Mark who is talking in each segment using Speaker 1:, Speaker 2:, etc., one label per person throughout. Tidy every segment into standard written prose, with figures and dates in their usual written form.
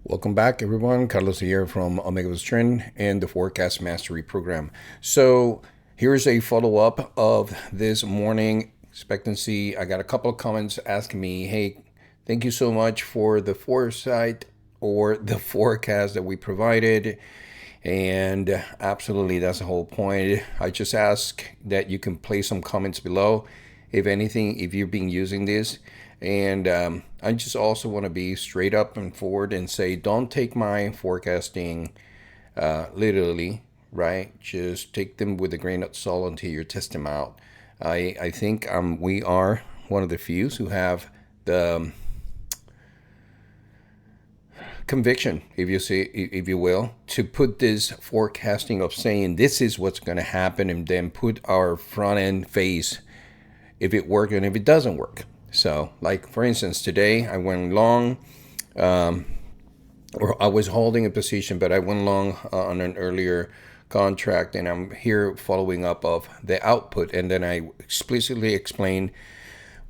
Speaker 1: Welcome back, everyone. Carlos here from Omega Trend and the Forecast Mastery Program. So here's a follow-up of this morning expectancy. I got a couple of comments asking me, hey, thank you so much for the foresight or the forecast that we provided. And absolutely, that's the whole point. I just ask that you can place some comments below, if anything, if you've been using this. And I just also want to be straight up and forward and say, don't take my forecasting literally, right? Just take them with a grain of salt until you test them out. I think we are one of the few who have the conviction, if you will, to put this forecasting of saying this is what's going to happen, and then put our front end face if it works and if it doesn't work. So, like for instance, today I went long, or I was holding a position, but I went long on an earlier contract, and I'm here following up of the output, and then I explicitly explained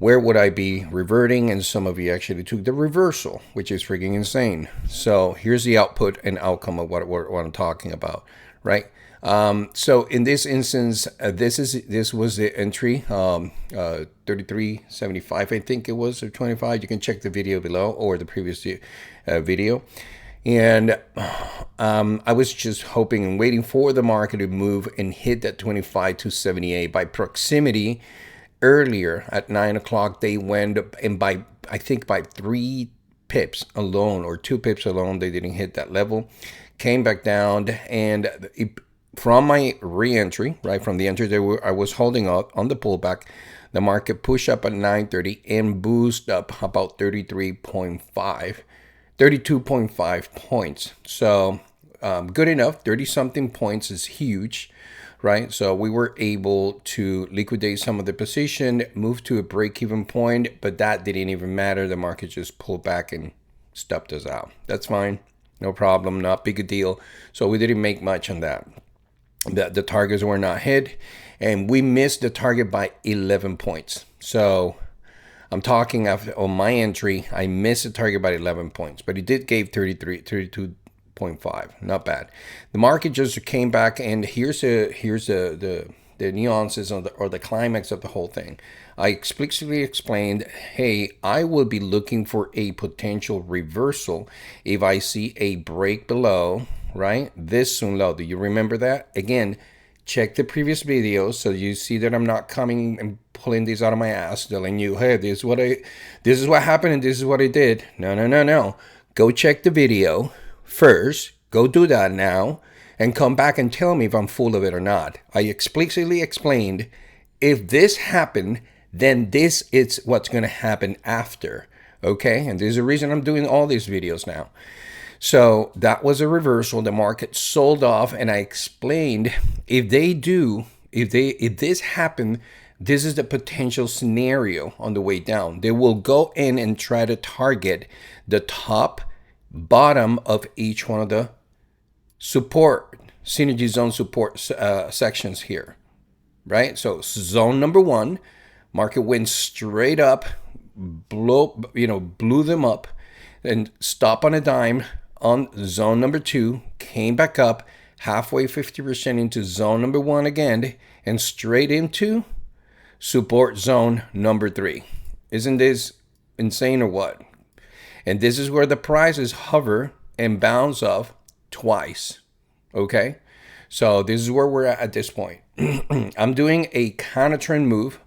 Speaker 1: where would I be reverting, and some of you actually took the reversal, which is freaking insane. So here's the output and outcome of what I'm talking about, right? So in this instance, this was the entry, 33.75, I think it was, or 25. You can check the video below or the previous video. And I was just hoping and waiting for the market to move and hit that 25 to 78 by proximity. Earlier at 9 o'clock, they went, and I think by 3 pips alone or 2 pips alone, they didn't hit that level. Came back down, and from my re-entry, right, from the entry that I was holding up on the pullback, the market pushed up at 9:30 and boost up about 32.5 points. So good enough. 30 something points is huge, right? So we were able to liquidate some of the position, move to a break-even point, but that didn't even matter. The market just pulled back and stuffed us out. That's fine. No problem. Not big a deal. So we didn't make much on that. The targets were not hit, and we missed the target by 11 points. So I'm talking after on my entry, I missed the target by 11 points, but it did give 32.5. Not bad. The market just came back, and here's the nuances or the climax of the whole thing. I explicitly explained, hey, I will be looking for a potential reversal if I see a break below, right, this soon low. Do you remember that? Again, check the previous videos so you see that I'm not coming and pulling these out of my ass, telling you, hey, this is what happened and this is what I did. No. Go check the video first. Go do that now and come back and tell me if I'm full of it or not. I explicitly explained, if this happened, then this is what's going to happen after. Okay? And there's a reason I'm doing all these videos now. So that was a reversal. The market sold off, and I explained, if this happened, this is the potential scenario on the way down. They will go in and try to target the top, bottom of each one of the support, synergy zone support sections here, right? So zone number 1, market went straight up, blew them up, and stop on a dime on zone number 2, came back up halfway, 50% into zone number 1 again, and straight into support zone number 3. Isn't this insane or what? And this is where the prices hover and bounce off twice. Okay? So this is where we're at this point. I'm doing a counter trend move.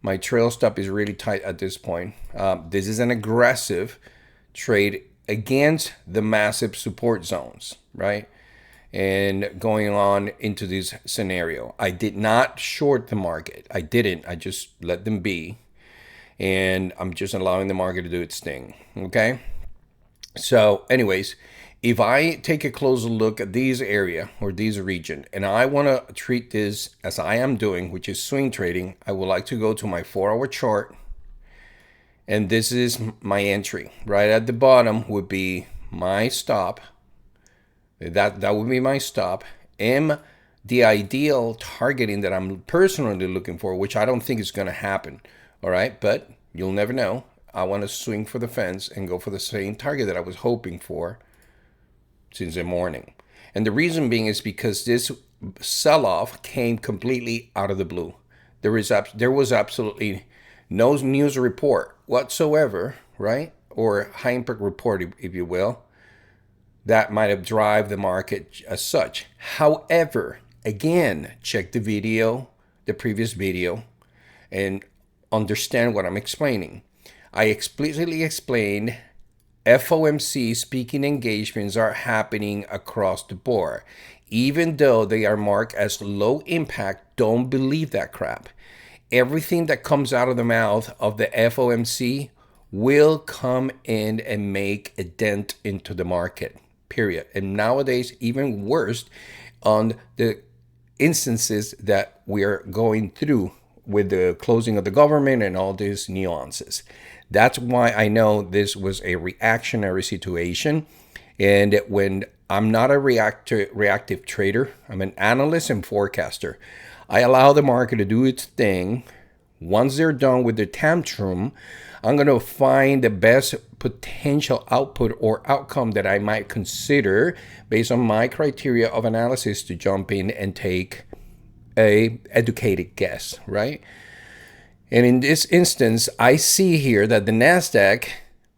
Speaker 1: My trail stop is really tight at this point. This is an aggressive trade against the massive support zones, right? And going on into this scenario, I did not short the market. I didn't. I just let them be. And I'm just allowing the market to do its thing. Okay? So anyways, if I take a closer look at these area or these region, and I want to treat this as I am doing, which is swing trading, I would like to go to my 4-hour chart. And this is my entry. Right at the bottom would be my stop. That would be my stop. The ideal targeting that I'm personally looking for, which I don't think is going to happen. All right, but you'll never know. I want to swing for the fence and go for the same target that I was hoping for. since the morning. And the reason being is because this sell-off came completely out of the blue. There was absolutely no news report whatsoever, right? Or high impact report, if you will, that might have driven the market as such. However, again, check the video, the previous video, and understand what I'm explaining. I explicitly explained FOMC speaking engagements are happening across the board. Even though they are marked as low impact, don't believe that crap. Everything that comes out of the mouth of the FOMC will come in and make a dent into the market, period. And nowadays, even worse on the instances that we are going through with the closing of the government and all these nuances. That's why I know this was a reactionary situation. And when I'm not a reactive trader, I'm an analyst and forecaster. I allow the market to do its thing. Once they're done with the tantrum, I'm going to find the best potential output or outcome that I might consider based on my criteria of analysis to jump in and take a educated guess, right? And in this instance, I see here that the NASDAQ,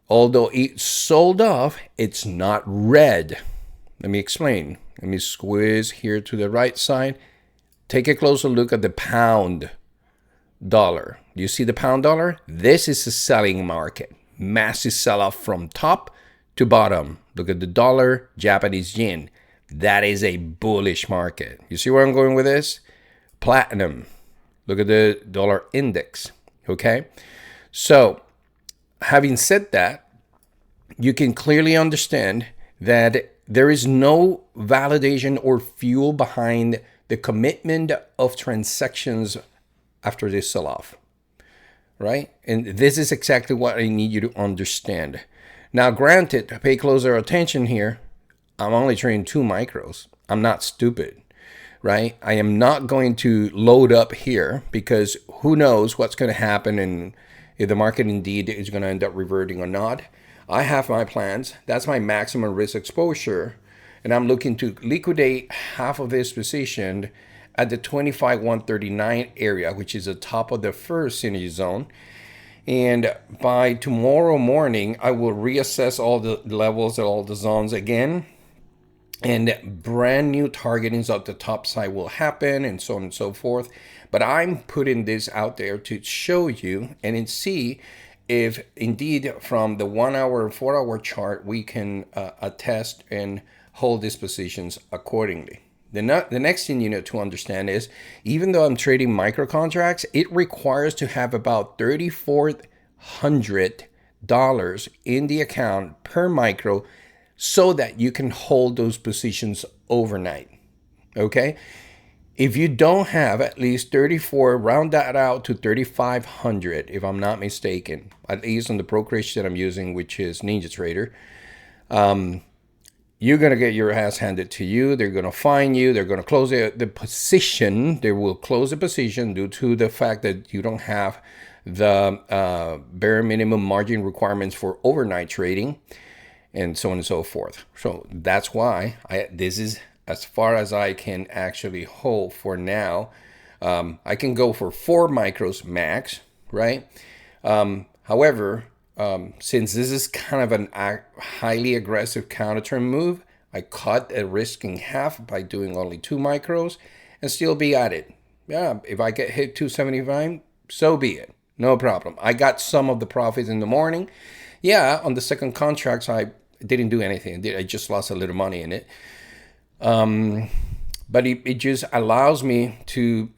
Speaker 1: although it sold off, it's not red. Let me explain. Let me squeeze here to the right side. Take a closer look at the pound dollar. Do you see the pound dollar? This is a selling market. Massive sell-off from top to bottom. Look at the dollar, Japanese yen. That is a bullish market. You see where I'm going with this? Platinum. Look at the dollar index. Okay? So, having said that, you can clearly understand that there is no validation or fuel behind the commitment of transactions after this sell-off, right? And this is exactly what I need you to understand. Now, granted, pay closer attention here. I'm only trading 2 micros. I'm not stupid, right? I am not going to load up here because who knows what's going to happen and if the market indeed is going to end up reverting or not. I have my plans. That's my maximum risk exposure. And I'm looking to liquidate half of this position at the 25,139 area, which is the top of the first synergy zone. And by tomorrow morning, I will reassess all the levels and all the zones again. And brand new targetings at the top side will happen and so on and so forth. But I'm putting this out there to show you and see if indeed from the 1 hour and 4 hour chart, we can attest and hold these positions accordingly. The next thing you need to understand is, even though I'm trading micro contracts, it requires to have about $3,400 in the account per micro so that you can hold those positions overnight. Okay? If you don't have at least 34, round that out to 3,500, if I'm not mistaken, at least on the brokerage that I'm using, which is NinjaTrader. You're going to get your ass handed to you. They're going to fine you. They're going to close the position. They will close the position due to the fact that you don't have the bare minimum margin requirements for overnight trading and so on and so forth. So that's why this is as far as I can actually hold for now. I can go for 4 micros max, right? However, since this is kind of an highly aggressive counter trend move, I cut a risk in half by doing only 2 micros and still be at it. Yeah, if I get hit 275, so be it. No problem. I got some of the profits in the morning. Yeah, on the second contracts, I didn't do anything. I just lost a little money in it. But it just allows me to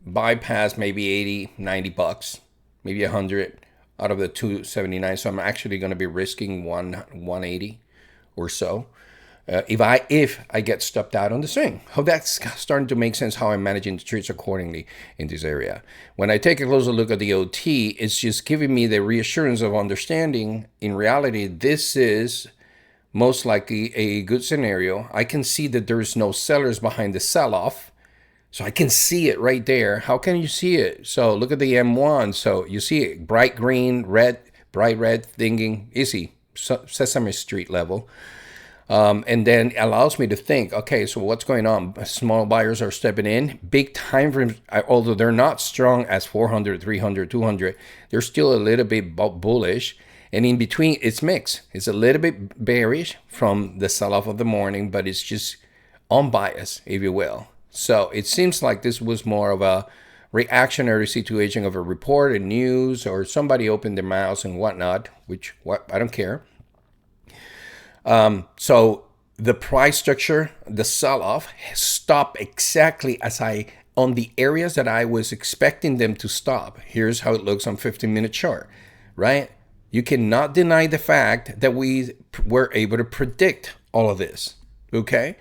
Speaker 1: bypass maybe 80, 90 bucks, maybe 100 out of the 279. So I'm actually going to be risking 180 or so if I get stopped out on the swing. How that's starting to make sense, how I'm managing the trades accordingly in this area. When I take a closer look at the OT, it's just giving me the reassurance of understanding in reality this is most likely a good scenario. I can see that there's no sellers behind the sell-off. So I can see it right there. How can you see it? So look at the M1. So you see it, bright green, red, bright red thinking, easy, Sesame Street level. And then allows me to think, okay, so what's going on? Small buyers are stepping in. Big time frames, although they're not strong as 400, 300, 200, they're still a little bit bullish. And in between, it's mixed. It's a little bit bearish from the sell-off of the morning, but it's just unbiased, if you will. So it seems like this was more of a reactionary situation of a report and news, or somebody opened their mouths and whatnot, I don't care. So the price structure, the sell-off stopped exactly on the areas that I was expecting them to stop. Here's how it looks on 15-minute chart, right? You cannot deny the fact that we were able to predict all of this, okay?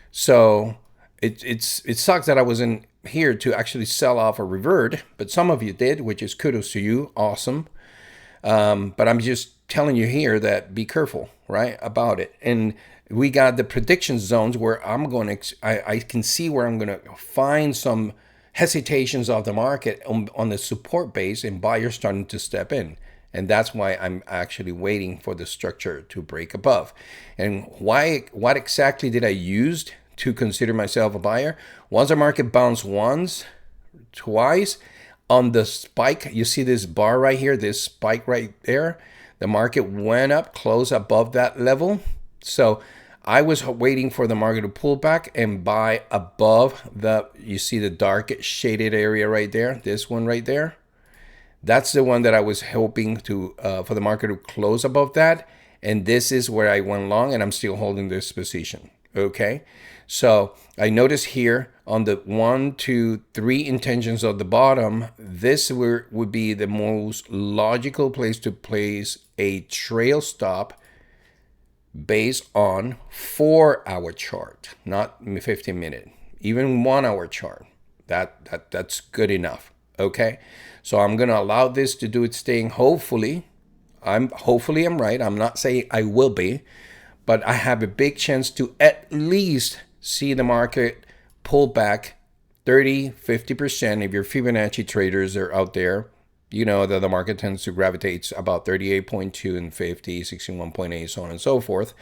Speaker 1: So it sucks that I wasn't here to actually sell off or revert, but some of you did, which is kudos to you, awesome. But I'm just telling you here that be careful, right, about it. And we got the prediction zones where I can see where I'm going to find some hesitations of the market on the support base, and buyers starting to step in. And that's why I'm actually waiting for the structure to break above. And what exactly did I use to consider myself a buyer? Once the market bounced once, twice, on the spike, you see this bar right here, this spike right there, the market went up, close above that level. So I was waiting for the market to pull back and buy above you see the dark shaded area right there, this one right there. That's the one that I was hoping for the market to close above that. And this is where I went long, and I'm still holding this position. Okay. So I notice here on the 1, 2, 3 intentions of the bottom, this would be the most logical place to place a trail stop based on 4-hour chart, not 15-minute, even 1-hour chart. That's good enough. Okay. So I'm going to allow this to do its thing. Hopefully I'm right. I'm not saying I will be, but I have a big chance to at least see the market pull back 30, 50%. If your Fibonacci traders are out there, you know that the market tends to gravitate about 38.2 and 50, 61.8, so on and so forth.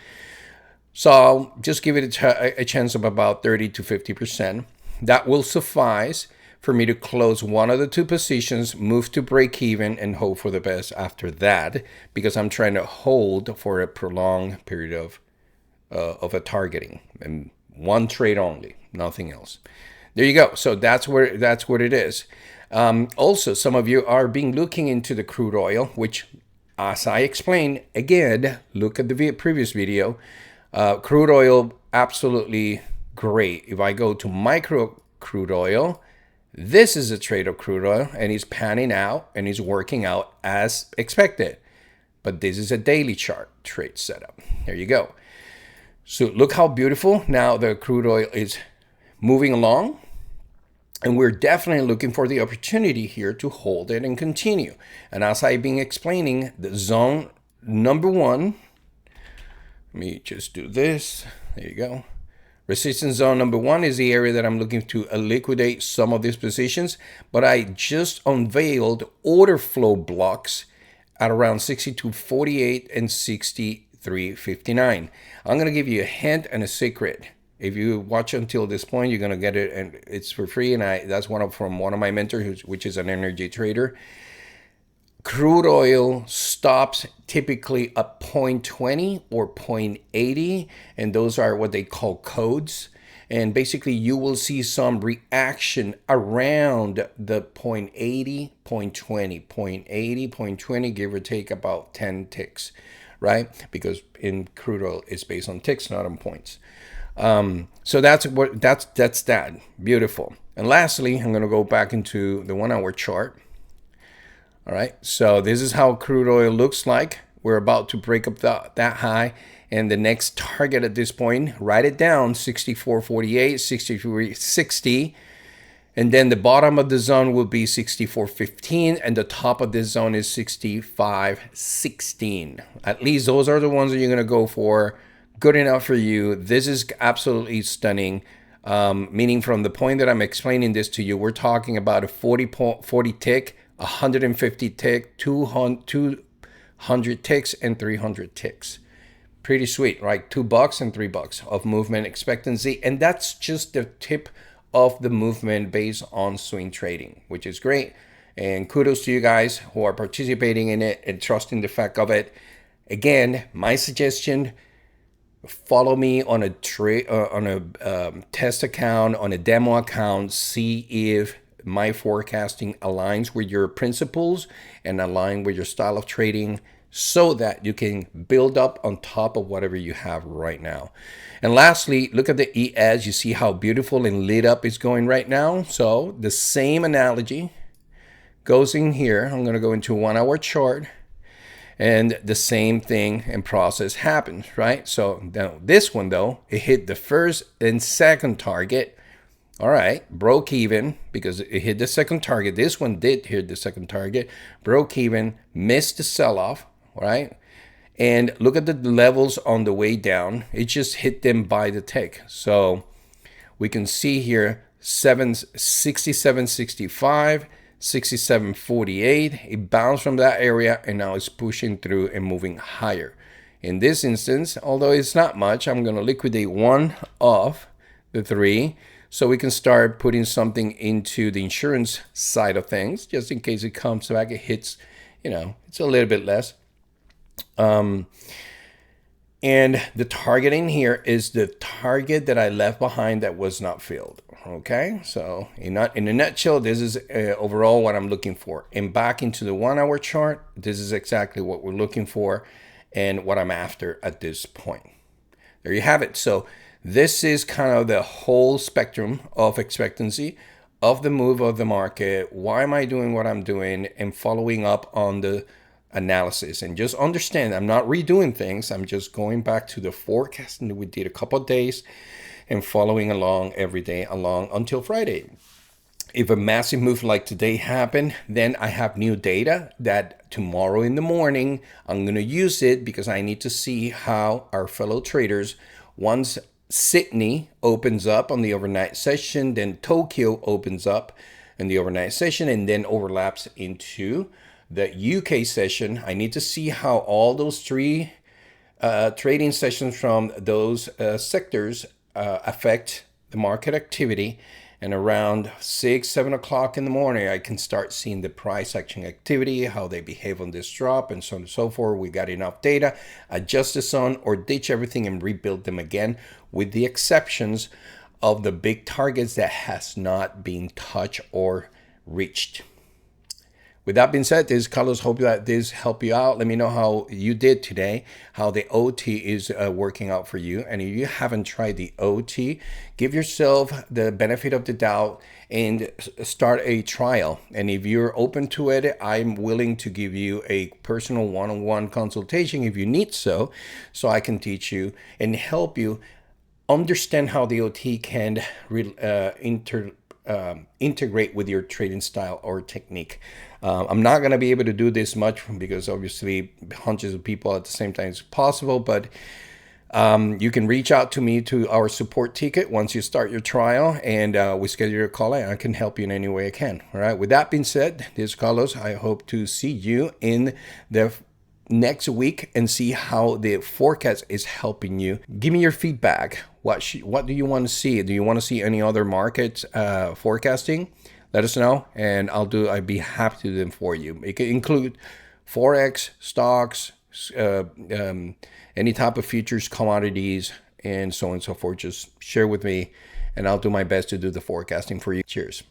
Speaker 1: So I'll just give it a chance of about 30 to 50%. That will suffice for me to close one of the two positions, move to break even, and hope for the best after that, because I'm trying to hold for a prolonged period of a targeting, and one trade only, nothing else. There you go. So that's what it is. Also, some of you are looking into the crude oil, which, as I explained, again, look at the previous video. Crude oil, absolutely great. If I go to micro crude oil, this is a trade of crude oil, and he's panning out and he's working out as expected. But this is a daily chart trade setup. There you go. So look how beautiful. Now the crude oil is moving along, and we're definitely looking for the opportunity here to hold it and continue. And as I've been explaining, the zone number 1, let me just do this. There you go. Resistance zone number 1 is the area that I'm looking to liquidate some of these positions, but I just unveiled order flow blocks at around 62.48 and 63.59. I'm going to give you a hint and a secret. If you watch until this point, you're going to get it, and it's for free. And that's from one of my mentors, which is an energy trader. Crude oil stops typically at 0.20 or 0.80, and those are what they call codes. And basically, you will see some reaction around the 0.80, 0.20, 0.80, 0.20, give or take about 10 ticks, right? Because in crude oil, it's based on ticks, not on points. So that's that. Beautiful. And lastly, I'm going to go back into the 1-hour chart. All right, so this is how crude oil looks like. We're about to break up that high, and the next target at this point, write it down, 64.48, 63.60, and then the bottom of the zone will be 64.15, and the top of this zone is 65.16. At least those are the ones that you're going to go for. Good enough for you. This is absolutely stunning. Meaning from the point that I'm explaining this to you, we're talking about a 40 tick, 150 tick, 200 ticks, and 300 ticks. Pretty sweet, right? $2 and $3 of movement expectancy. And that's just the tip of the movement based on swing trading, which is great. And kudos to you guys who are participating in it and trusting the fact of it. Again, my suggestion, follow me on a test account, on a demo account, see if my forecasting aligns with your principles and align with your style of trading, so that you can build up on top of whatever you have right now. And lastly, look at the ES. You see how beautiful and lit up it's going right now. So the same analogy goes in here. I'm going to go into a 1 hour chart, and the same thing and process happens, right? So now this one though, it hit the first and second target. All right, broke even because it hit the second target. This one did hit the second target, broke even, missed the sell-off, right? And look at the levels on the way down. It just hit them by the tick. So we can see here 67.65, 67.48. It bounced from that area and now it's pushing through and moving higher. In this instance, although it's not much, I'm going to liquidate one of the three so we can start putting something into the insurance side of things, just in case it comes back, it hits, it's a little bit less. And the targeting here is the target that I left behind that was not filled. Okay, so in a nutshell, this is overall what I'm looking for. And back into the 1 hour chart, this is exactly what we're looking for and what I'm after at this point. There you have it. So this is kind of the whole spectrum of expectancy of the move of the market. Why am I doing what I'm doing, and following up on the analysis? And just understand, I'm not redoing things. I'm just going back to the forecasting that we did a couple of days and following along every day along until Friday. If a massive move like today happened, then I have new data that tomorrow in the morning, I'm going to use it because I need to see how our fellow traders, once Sydney opens up on the overnight session, then Tokyo opens up in the overnight session, and then overlaps into the UK session. I need to see how all those three trading sessions from those sectors affect the market activity. And around 6-7 o'clock in the morning, I can start seeing the price action activity, how they behave on this drop, and so on and so forth. We got enough data, adjust the sun or ditch everything and rebuild them again, with the exceptions of the big targets that has not been touched or reached. With that being said, this is Carlos. Hope that this helped you out. Let me know how you did today, how the OT is working out for you. And if you haven't tried the OT, give yourself the benefit of the doubt and start a trial. And if you're open to it, I'm willing to give you a personal one-on-one consultation if you need so I can teach you and help you understand how the OT can integrate with your trading style or technique. I'm not going to be able to do this much because obviously hundreds of people at the same time is possible, but you can reach out to me to our support ticket once you start your trial, and we schedule a call and I can help you in any way I can. All right. With that being said, this is Carlos. I hope to see you in the next week and see how the forecast is helping you. Give me your feedback. What do you want to see? Do you want to see any other market forecasting? Let us know, and I'd be happy to do them for you. It can include Forex, stocks, any type of futures, commodities, and so on and so forth. Just share with me, and I'll do my best to do the forecasting for you. Cheers.